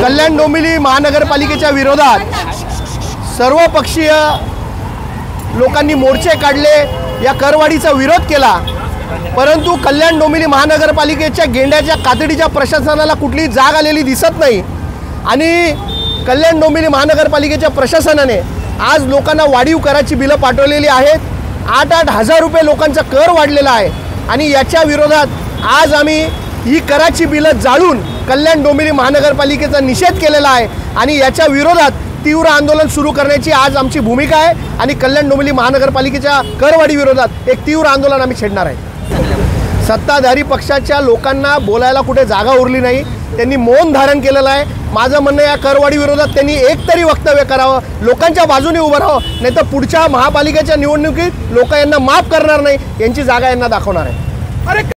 कल्याण डोंबिवली महानगरपालिकेच्या विरोधात सर्वपक्षीय लोकांनी मोर्चे काढले, या करवाढीचा विरोध केला। परंतु कल्याण डोंबिवली महानगरपालिकेच्या गेंड्याच्या कातडीच्या प्रशासनाला कुठली जाग आलेली दिसत नाही आणि कल्याण डोंबिवली महानगरपालिकेच्या प्रशासनाने आज लोकांना वाढीव कराची बिलं पाठवलेली आहेत। 8-8 हजार रुपये लोकांचा कर वाढलेला आहे आणि याच्या विरोधात आज आम्ही ही कराची बिलं जाळून कल्याण डोंबिवली महानगरपालिकेचा निषेध केलेला आहे आणि याच्या विरोधात तीव्र आंदोलन सुरू करण्याची आज आमची भूमिका आहे आणि कल्याण डोंबिवली महानगरपालिकेच्या करवाढी विरोधात एक तीव्र आंदोलन आम्ही छेडणार आहे। सत्ताधारी पक्षाच्या लोकांना बोलायला कुठे जागा उरली नाही, त्यांनी मौन धारण केलेलं आहे। माझं म्हणणं या करवाढी विरोधात त्यांनी एकतरी वक्तव्य करावं, लोकांच्या बाजूने उभं राहावं, नाहीतर पुढच्या महापालिकेच्या निवडणुकीत लोक यांना माफ करणार नाही, यांची जागा यांना दाखवणार आहे।